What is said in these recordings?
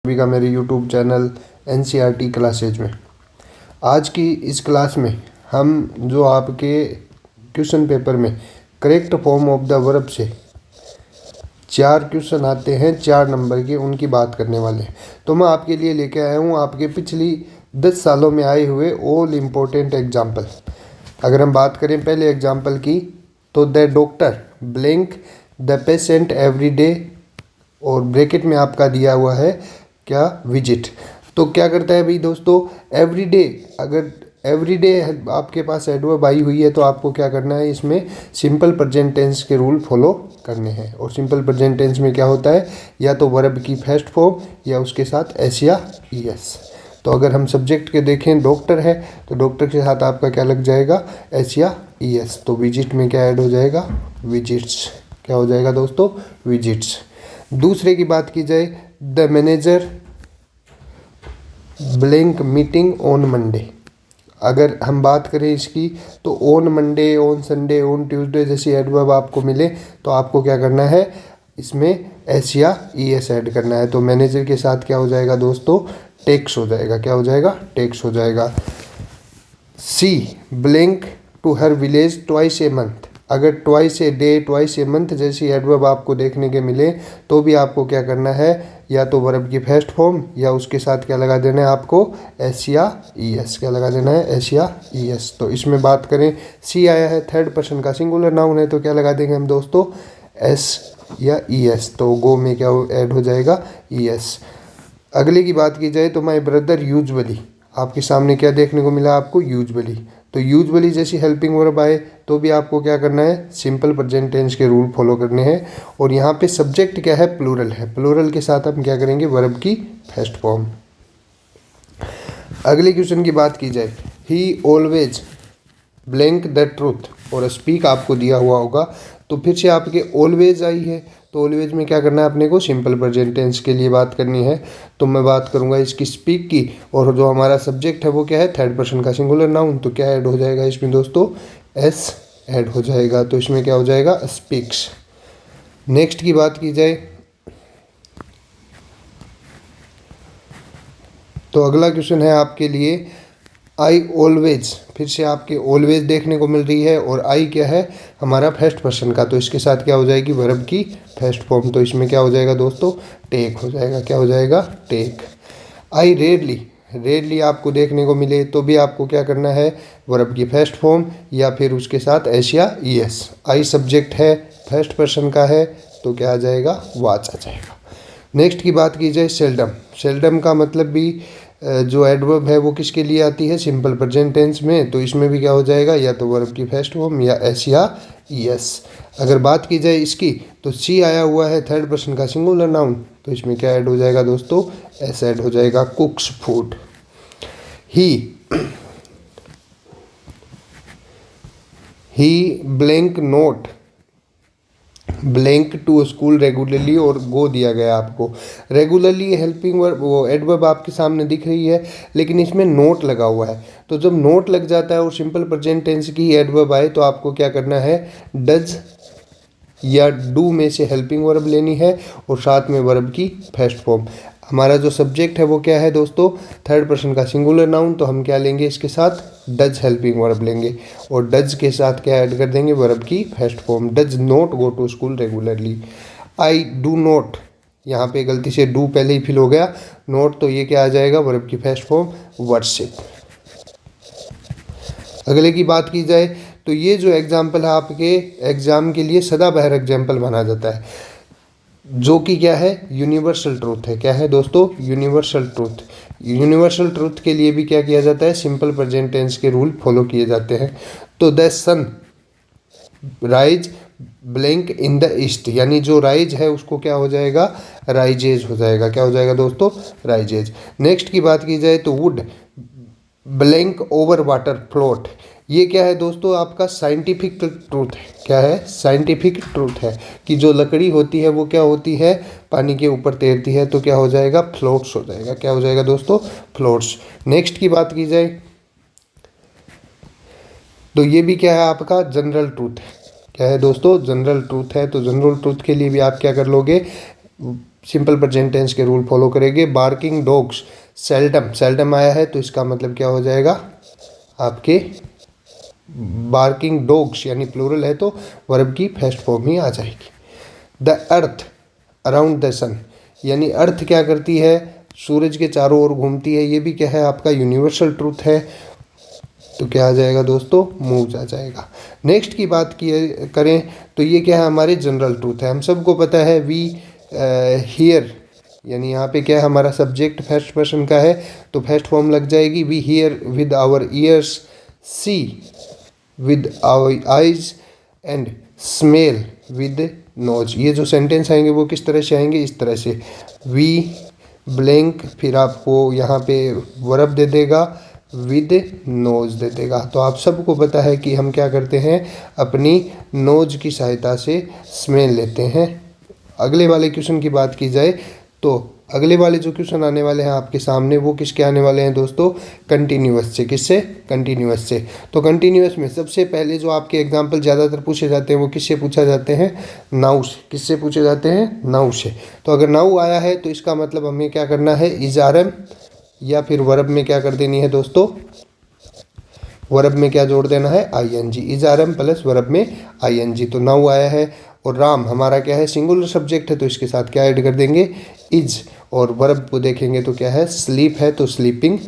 सभी का मेरे यूट्यूब चैनल एनसीईआरटी क्लासेज में। आज की इस क्लास में हम जो आपके क्वेश्चन पेपर में correct form of the verb से 4 क्वेश्चन आते हैं 4 नंबर के, उनकी बात करने वाले हैं। तो मैं आपके लिए लेके आया हूँ आपके पिछली 10 सालों में आए हुए ऑल इम्पोर्टेंट एग्जाम्पल। अगर हम बात करें पहले एग्जाम्पल की, तो the doctor blank the patient every day, और ब्रैकेट में आपका दिया हुआ है क्या, विजिट। तो क्या करता है भाई दोस्तों, एवरी डे, अगर एवरी डे आपके पास एडवर्ब आई हुई है तो आपको क्या करना है, इसमें सिंपल प्रेजेंट टेंस के रूल फॉलो करने हैं। और सिंपल प्रेजेंट टेंस में क्या होता है, या तो वर्ब की फर्स्ट फॉर्म या उसके साथ एस या ईएस। तो अगर हम सब्जेक्ट के देखें, डॉक्टर है तो डॉक्टर के साथ आपका क्या लग जाएगा, एस या ईएस। तो विजिट में क्या ऐड हो जाएगा, विजिट्स। क्या हो जाएगा दोस्तों, विजिट्स। दूसरे की बात की जाए, the manager blank meeting on Monday. अगर हम बात करें इसकी, तो on Monday, on Sunday, on Tuesday जैसी एडवर्ब आपको मिले तो आपको क्या करना है, इसमें एस या ईएस ऐड करना है। तो मैनेजर के साथ क्या हो जाएगा दोस्तों, टेक्स हो जाएगा। क्या हो जाएगा, टेक्स हो जाएगा। C blank to her village twice a month. अगर twice a day, twice a month जैसी एडवर्ब आपको देखने के मिले तो भी आपको क्या करना है, या तो वर्ब की फर्स्ट फॉर्म या उसके साथ क्या लगा देना है आपको, एस या ईएस। क्या लगा देना है, एस या ईएस। तो इसमें बात करें, सी आया है थर्ड पर्सन का सिंगुलर नाउन है, तो क्या लगा देंगे हम दोस्तों, एस या ईएस। तो गो में क्या ऐड हो जाएगा, ईएस। अगले की बात की जाए तो माई ब्रदर यूजुअली, आपके सामने क्या देखने को मिला आपको, यूजुअली। तो यूजुअली जैसी हेल्पिंग वर्ब आए तो भी आपको क्या करना है, सिंपल प्रेजेंट टेंस के रूल फॉलो करने हैं। और यहाँ पे सब्जेक्ट क्या है, प्लूरल है। प्लूरल के साथ हम क्या करेंगे, वर्ब की फर्स्ट फॉर्म। अगले क्वेश्चन की बात की जाए, ही ऑलवेज ब्लैंक द ट्रूथ, और स्पीक आपको दिया हुआ होगा। तो फिर से आपके ऑलवेज आई है, तो ऑलवेज में क्या करना है अपने को, सिंपल प्रेजेंट टेंस के लिए बात करनी है। तो मैं बात करूंगा इसकी स्पीक की, और जो हमारा सब्जेक्ट है वो क्या है, थर्ड पर्सन का सिंगुलर नाउन। तो क्या ऐड हो जाएगा इसमें दोस्तों, एस ऐड हो जाएगा। तो इसमें क्या हो जाएगा, स्पीक्स। नेक्स्ट की बात की जाए तो अगला क्वेश्चन है आपके लिए, आई ऑलवेज। फिर से आपके ऑलवेज देखने को मिल रही है, और आई क्या है, हमारा फर्स्ट पर्सन का। तो इसके साथ क्या हो जाएगी, वर्ब की फर्स्ट फॉर्म। तो इसमें क्या हो जाएगा दोस्तों, टेक हो जाएगा। क्या हो जाएगा, टेक। आई रेयरली, रेयरली आपको देखने को मिले तो भी आपको क्या करना है, वर्ब की फर्स्ट फॉर्म या फिर उसके साथ एस या ईएस। आई सब्जेक्ट है, फर्स्ट पर्सन का है, तो क्या आ जाएगा, वाच आ जाएगा। नेक्स्ट की बात की जाए, सेल्डम। सेल्डम का मतलब भी जो एडवर्ब है वो किसके लिए आती है, सिंपल प्रेजेंट टेंस में। तो इसमें भी क्या हो जाएगा, या तो वर्ब की फर्स्ट फॉर्म या एस या ईएस। अगर बात की जाए इसकी, तो सी आया हुआ है थर्ड पर्सन का सिंगुलर नाउन। तो इसमें क्या ऐड हो जाएगा दोस्तों, एस ऐड हो जाएगा, cooks food. He blank not blank to school regularly, और गो दिया गया आपको। रेगुलरली हेल्पिंग वर्ब, वो एडवर्ब आपके सामने दिख रही है, लेकिन इसमें नोट लगा हुआ है। तो जब नोट लग जाता है और सिंपल प्रेजेंट टेंस की एडवर्ब आए तो आपको क्या करना है, डज या डू में से हेल्पिंग वर्ब लेनी है, और साथ में वर्ब की फर्स्ट फॉर्म। हमारा जो सब्जेक्ट है वो क्या है दोस्तों, थर्ड पर्सन का सिंगुलर नाउन। तो हम क्या लेंगे, इसके साथ डज हेल्पिंग वर्ब लेंगे, और डज के साथ क्या ऐड कर देंगे, वर्ब की first form. Does not go to school regularly. I do not, यहाँ पे गलती से डू पहले ही फिल हो गया, नोट, तो ये क्या आ जाएगा, वर्ब की फर्स्ट फॉर्म, वर्शिप। अगले की बात की जाए तो ये जो एग्जाम्पल है आपके एग्जाम के लिए सदाबहार एग्जाम्पल माना जाता है, जो कि क्या है, यूनिवर्सल ट्रूथ है। क्या है दोस्तों, यूनिवर्सल ट्रूथ। यूनिवर्सल ट्रूथ के लिए भी क्या किया जाता है, सिंपल प्रेजेंट टेंस के रूल फॉलो किए जाते हैं। तो the sun rise blank in the east, यानी जो राइज है उसको क्या हो जाएगा, राइजेज हो जाएगा। क्या हो जाएगा दोस्तों, राइजेज। नेक्स्ट की बात की जाए तो would blank over water float. ये क्या है दोस्तों, आपका साइंटिफिक ट्रूथ है। क्या है, साइंटिफिक ट्रूथ है कि जो लकड़ी होती है वो क्या होती है, पानी के ऊपर तैरती है। तो क्या हो जाएगा, फ्लोट्स हो जाएगा। क्या हो जाएगा दोस्तों, फ्लोट्स। नेक्स्ट की बात की जाए तो ये भी क्या है, आपका जनरल ट्रूथ है। क्या है दोस्तों, जनरल ट्रूथ है। तो जनरल ट्रूथ के लिए भी आप क्या कर लोगे, सिंपल प्रेजेंट टेंस के रूल फॉलो करेंगे। बार्किंग डॉग्स सेल्डम, सेल्डम आया है तो इसका मतलब क्या हो जाएगा आपके बार्किंग डॉग्स यानी प्लूरल है तो वर्ब की फर्स्ट फॉर्म ही आ जाएगी। द अर्थ अराउंड द सन, यानी अर्थ क्या करती है, सूरज के चारों ओर घूमती है, ये भी क्या है आपका यूनिवर्सल ट्रूथ है, तो क्या आ जाएगा दोस्तों, मूव्स आ जाएगा। नेक्स्ट की बात की करें तो ये क्या है हमारे जनरल ट्रूथ है, हम सबको पता है वी हियर, यानी यहाँ पे क्या है हमारा सब्जेक्ट फर्स्ट पर्सन का है तो फर्स्ट फॉर्म लग जाएगी we hear with our ears, see with our eyes and smell with nose. ये जो सेंटेंस आएंगे वो किस तरह से आएंगे, इस तरह से वी ब्लैंक, फिर आपको यहाँ पे वर्ब दे देगा विद नोज दे देगा। तो आप सबको पता है कि हम क्या करते हैं, अपनी नोज की सहायता से स्मेल लेते हैं। अगले वाले क्वेश्चन की बात की जाए तो अगले वाले जो क्वेश्चन आने वाले हैं आपके सामने वो किसके आने वाले हैं दोस्तों, कंटिन्यूअस से। किससे, कंटिन्यूअस से। तो कंटिन्यूअस में सबसे पहले जो आपके एग्जाम्पल ज़्यादातर पूछे जाते हैं वो किससे पूछा जाते हैं, नाउ से। किससे पूछे जाते हैं, नाउ से। तो अगर नाउ आया है तो इसका मतलब हमें क्या करना है, इज आर एम या फिर वर्ब में क्या कर देनी है दोस्तों, वर्ब में क्या जोड़ देना है, I N G. Is are am plus verb में आई एन जी। तो नाउ आया है और राम हमारा क्या है सिंगुलर सब्जेक्ट है तो इसके साथ क्या ऐड कर देंगे, इज। और वर्ब को देखेंगे तो क्या है, स्लीप है तो स्लीपिंग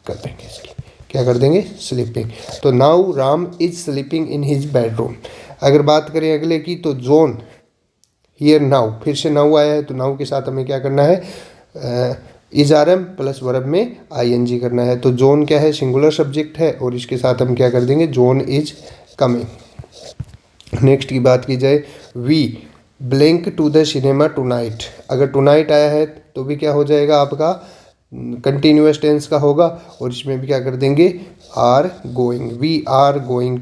कर देंगे इसकी, क्या कर देंगे, स्लीपिंग। तो now Ram is sleeping in his bedroom. अगर बात करें अगले की तो जोन हियर नाउ, फिर से नाउ आया है तो नाउ के साथ हमें क्या करना है, is are am plus verb में आई एन जी करना है। तो जोन क्या है, सिंगुलर सब्जेक्ट है और इसके साथ हम क्या कर देंगे, जोन इज कमिंग। नेक्स्ट की बात की जाए, we blank to the cinema tonight. अगर टुनाइट आया है तो भी क्या हो जाएगा आपका, कंटिन्यूअस टेंस का होगा और इसमें भी क्या कर देंगे, are going. We are going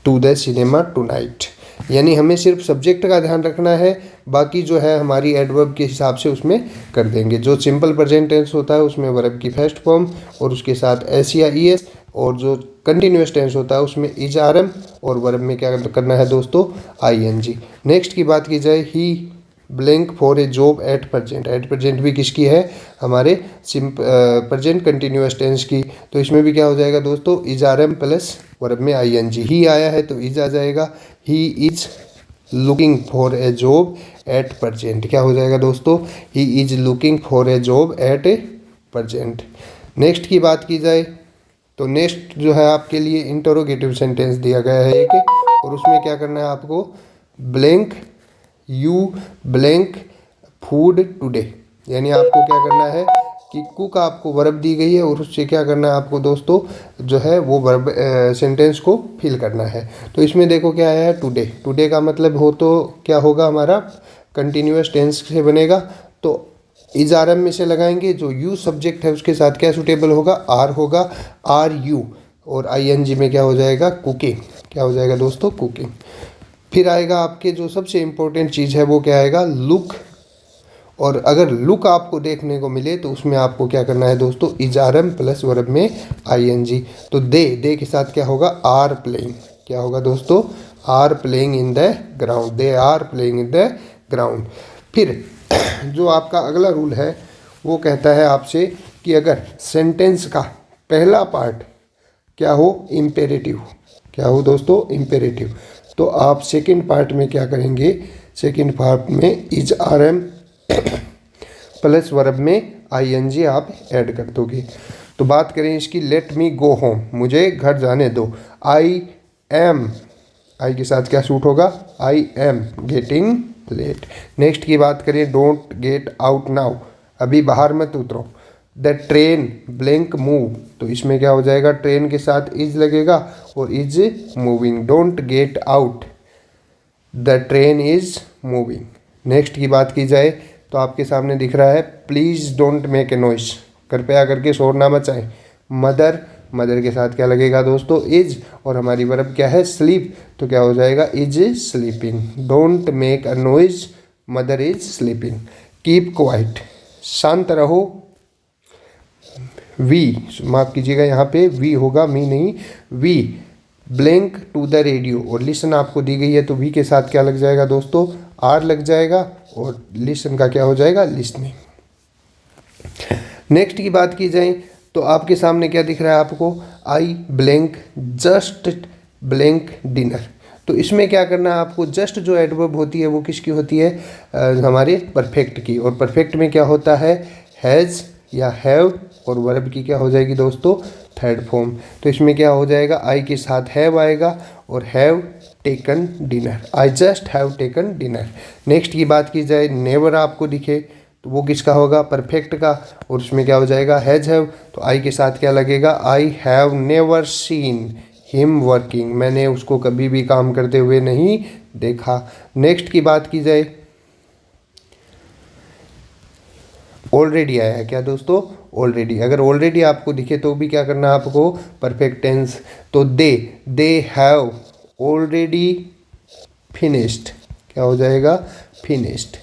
to the cinema tonight. यानी हमें सिर्फ सब्जेक्ट का ध्यान रखना है, बाकी जो है हमारी एडवर्ब के हिसाब से उसमें कर देंगे। जो सिंपल प्रेजेंट टेंस होता है उसमें वर्ब की फर्स्ट फॉर्म और उसके साथ एस या ई एस, और जो कंटिन्यूअस टेंस होता है उसमें इज आर एम और वर्ब में क्या करना है दोस्तों, आई एन जी। नेक्स्ट की बात की जाए, he blank for a job at present. At present भी किसकी है, हमारे प्रेजेंट कंटिन्यूअस टेंस की। तो इसमें भी क्या हो जाएगा दोस्तों, is are am plus verb में आई एन जी। ही आया है तो इज आ जाएगा, he is looking for a job at present. क्या हो जाएगा दोस्तों, he is looking for a job eight A present. Next की बात की जाए तो नेक्स्ट जो है आपके लिए इंटरोगेटिव सेंटेंस दिया गया है एक, और उसमें क्या करना है आपको, blank you blank food today. यानी आपको क्या करना है कि कुक आपको वर्ब दी गई है और उससे क्या करना है आपको दोस्तों, जो है वो वर्ब सेंटेंस को फिल करना है। तो इसमें देखो क्या आया है, टुडे। टुडे का मतलब हो तो क्या होगा हमारा, कंटिन्यूअस टेंस से बनेगा तो इज आर एम में से लगाएंगे, जो यू सब्जेक्ट है उसके साथ क्या सूटेबल होगा, आर होगा, आर यू, और आई एन जी में क्या हो जाएगा, कुकिंग। क्या हो जाएगा दोस्तों, कुकिंग। फिर आएगा आपके जो सबसे इम्पोर्टेंट चीज़ है वो क्या आएगा, लुक। और अगर लुक आपको देखने को मिले तो उसमें आपको क्या करना है दोस्तों, is are am plus verb में आई एन जी। तो दे के साथ क्या होगा, आर प्लेइंग। क्या होगा दोस्तों, are playing in the ground. They are playing in the ground. फिर जो आपका अगला रूल है वो कहता है आपसे कि अगर सेंटेंस का पहला पार्ट क्या हो, इम्पेरेटिव। क्या हो दोस्तों, इम्पेरेटिव। तो आप सेकंड पार्ट में क्या करेंगे, सेकंड पार्ट में is are am plus verb में आई एन जी आप ऐड कर दोगे। तो बात करें इसकी, लेट मी गो होम, मुझे घर जाने दो। आई एम, आई के साथ क्या सूट होगा, I am getting late. Next की बात करें, डोंट गेट आउट नाउ, अभी बाहर मत उतरो। द ट्रेन ब्लैंक मूव, तो इसमें क्या हो जाएगा, ट्रेन के साथ इज लगेगा और is moving. Don't get out, the train is moving. Next की बात की जाए तो आपके सामने दिख रहा है, please don't make a noise, कृपया करके शोर ना मचाएं। मदर, मदर के साथ क्या लगेगा दोस्तों, इज, और हमारी वर्ब क्या है, स्लीप, तो क्या हो जाएगा, is sleeping. Don't make a noise, mother is sleeping. Keep quiet, शांत रहो। वी, माफ़ कीजिएगा यहाँ पे वी होगा, मी नहीं। We blank to the radio, और लिसन आपको दी गई है तो वी के साथ क्या लग जाएगा दोस्तों, आर लग जाएगा और लिसन का क्या हो जाएगा, लिसनिंग। नेक्स्ट की बात की जाए तो आपके सामने क्या दिख रहा है आपको, आई ब्लैंक जस्ट ब्लैंक डिनर। तो इसमें क्या करना है आपको, जस्ट जो एडवर्ब होती है वो किसकी होती है, हमारे परफेक्ट की। और परफेक्ट में क्या होता है, हैज़ या हैव, और वर्ब की क्या हो जाएगी दोस्तों, थर्ड फॉर्म। तो इसमें क्या हो जाएगा, आई के साथ हैव आएगा और have taken dinner, I just have taken dinner. Next की बात की जाए, नेवर आपको दिखे तो वो किसका होगा, परफेक्ट का, और उसमें क्या हो जाएगा, हैज हैव। तो आई के साथ क्या लगेगा, I have never seen him working, मैंने उसको कभी भी काम करते हुए नहीं देखा। नेक्स्ट की बात की जाए, ऑलरेडी आया है क्या दोस्तों, ऑलरेडी। अगर ऑलरेडी आपको दिखे तो भी क्या करना है आपको, परफेक्ट टेंस। तो दे हैव ऑलरेडी फिनिश्ड, क्या हो जाएगा, finished,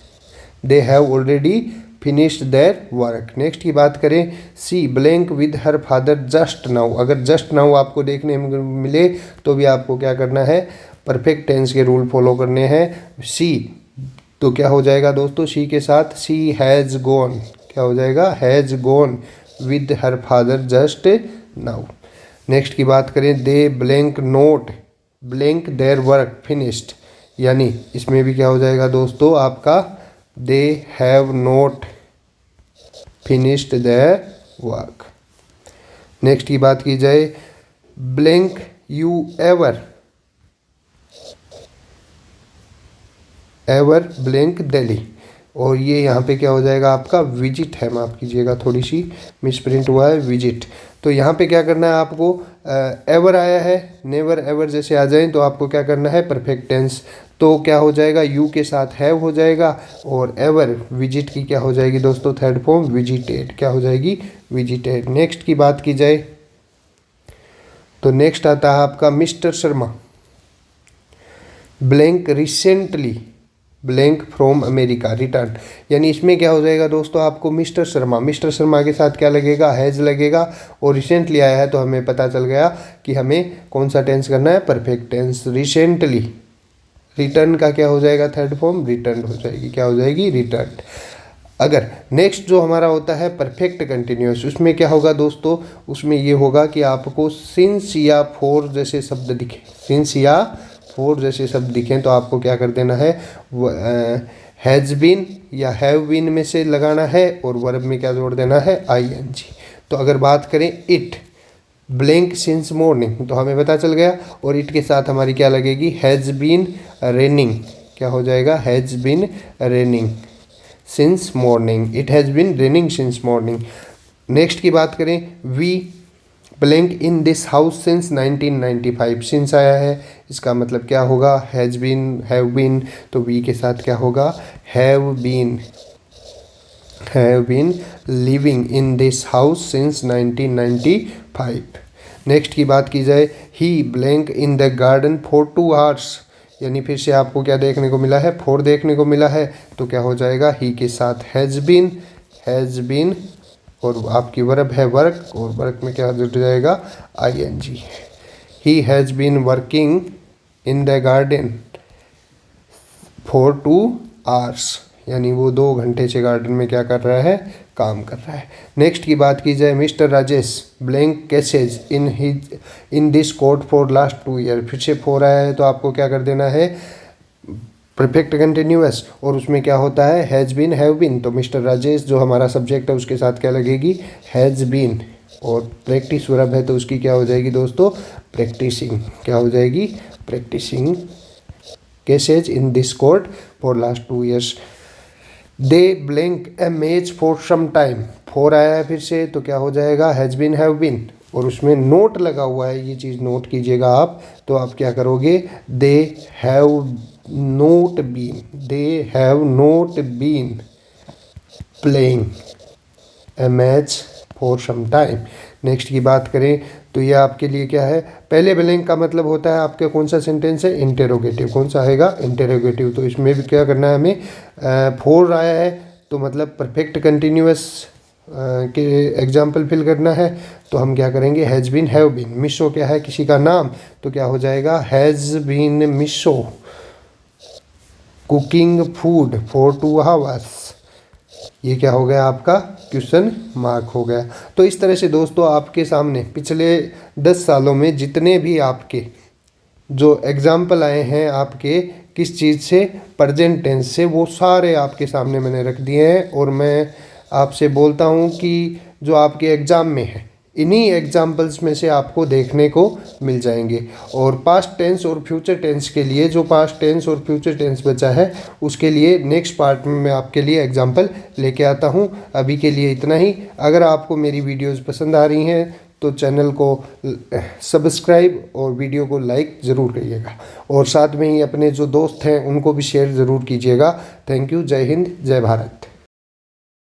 they have already finished their work. Next की बात करें, she blank with her father just now. अगर जस्ट नाउ आपको देखने में मिले तो भी आपको क्या करना है, परफेक्ट टेंस के रूल फॉलो करने हैं। सी तो क्या हो जाएगा दोस्तों, सी के साथ सी हैज़ गॉन, क्या हो जाएगा, has gone with her father just now. Next की बात करें, they blank not blank their work finished, यानी इसमें भी क्या हो जाएगा दोस्तों आपका, they have not finished their work. Next की बात की जाए, blank you ever blank Delhi, और ये यहाँ पे क्या हो जाएगा आपका, विजिट है, माफ़ कीजिएगा थोड़ी सी मिसप्रिंट हुआ है, विजिट। तो यहाँ पे क्या करना है आपको, एवर आया है, नेवर एवर जैसे आ जाए तो आपको क्या करना है, परफेक्ट टेंस। तो क्या हो जाएगा, यू के साथ हैव हो जाएगा, और एवर विजिट की क्या हो जाएगी दोस्तों, थर्ड फॉर्म विजिटेड, क्या हो जाएगी, विजिटेड। नेक्स्ट की बात की जाए तो नेक्स्ट आता है आपका mister Sharma blank recently blank from America return, यानी इसमें क्या हो जाएगा दोस्तों आपको, मिस्टर शर्मा के साथ क्या लगेगा, हैज़ लगेगा, और रिसेंटली आया है तो हमें पता चल गया कि हमें कौन सा टेंस करना है, परफेक्ट टेंस। रिसेंटली रिटर्न का क्या हो जाएगा, थर्ड फॉर्म रिटर्न हो जाएगी, क्या हो जाएगी, रिटर्न। अगर नेक्स्ट जो हमारा होता है परफेक्ट कंटिन्यूअस, उसमें क्या होगा दोस्तों, उसमें ये होगा कि आपको सिंस या फोर जैसे शब्द दिखे, सिंस या फोर जैसे शब्द दिखें तो आपको क्या कर देना है, हैज़ बीन या हैव बीन में से लगाना है, और वर्ब में क्या जोड़ देना है, ING। तो अगर बात करें इट ब्लैंक सिंस मॉर्निंग, तो हमें पता चल गया, और इट के साथ हमारी क्या लगेगी, हैज़ बीन रेनिंग, क्या हो जाएगा, has been raining since morning, it has been raining since morning. Next की बात करें, we blank in this house since 1995, since आया है, इसका मतलब क्या होगा, हैज़ बीन हैव बीन, तो वी के साथ क्या होगा, have been living in this house since 1995। Next की बात की जाए, he blank in the garden for 2 hours, यानी फिर से आपको क्या देखने को मिला है, फोर देखने को मिला है, तो क्या हो जाएगा, ही के साथ हैज़ बीन, और आपकी वर्ब है वर्क, और वर्क में क्या जुड़ जाएगा, ING। He has been working in the garden for 2 hours, यानी वो 2 घंटे से गार्डन में क्या कर रहा है, काम कर रहा है। नेक्स्ट की बात की जाए, mister Rajesh blank cases in this court for last 2 years, फिर से फोर आया है तो आपको क्या कर देना है, परफेक्ट कंटिन्यूअस, और उसमें क्या होता है, हैज़ बीन हैव बीन, तो मिस्टर राजेश जो हमारा सब्जेक्ट है उसके साथ क्या लगेगी, हैज़ बीन, और प्रैक्टिस वर्ब है तो उसकी क्या हो जाएगी दोस्तों, प्रैक्टिसिंग, क्या हो जाएगी, practicing cases in this court for last 2 years। They blank a match for some time, four आया है फिर से तो क्या हो जाएगा, हैज़ बीन हैव बीन, और उसमें नोट लगा हुआ है, ये चीज़ नोट कीजिएगा आप, तो आप क्या करोगे, they have not been playing a match for some time. Next की बात करें तो ये आपके लिए क्या है, पहले ब्लैंक का मतलब होता है आपके कौन सा सेंटेंस है, इंटेरोगेटिव, कौन सा आएगा, इंटेरोगेटिव। तो इसमें भी क्या करना है हमें, फोर आया है तो मतलब परफेक्ट कंटिन्यूअस के एग्जाम्पल फिल करना है, तो हम क्या करेंगे, has been have been, Misho क्या है, किसी का नाम, तो क्या हो जाएगा, has been Misho cooking food for 2 hours. ये क्या हो गया आपका क्वेश्चन मार्क हो गया। तो इस तरह से दोस्तों आपके सामने पिछले 10 सालों में जितने भी आपके जो एग्जाम्पल आए हैं आपके किस चीज़ से, प्रेजेंट टेंस से, वो सारे आपके सामने मैंने रख दिए हैं। और मैं आपसे बोलता हूँ कि जो आपके एग्ज़ाम में है इन्हीं एग्जाम्पल्स में से आपको देखने को मिल जाएंगे। और पास्ट टेंस और फ्यूचर टेंस के लिए, जो पास्ट टेंस और फ्यूचर टेंस बचा है उसके लिए नेक्स्ट पार्ट में मैं आपके लिए एग्जाम्पल लेके आता हूँ। अभी के लिए इतना ही। अगर आपको मेरी वीडियोज़ पसंद आ रही हैं तो चैनल को सब्सक्राइब और वीडियो को लाइक ज़रूर करिएगा, और साथ में ही अपने जो दोस्त हैं उनको भी शेयर ज़रूर कीजिएगा। Thank you. जय हिंद, जय भारत।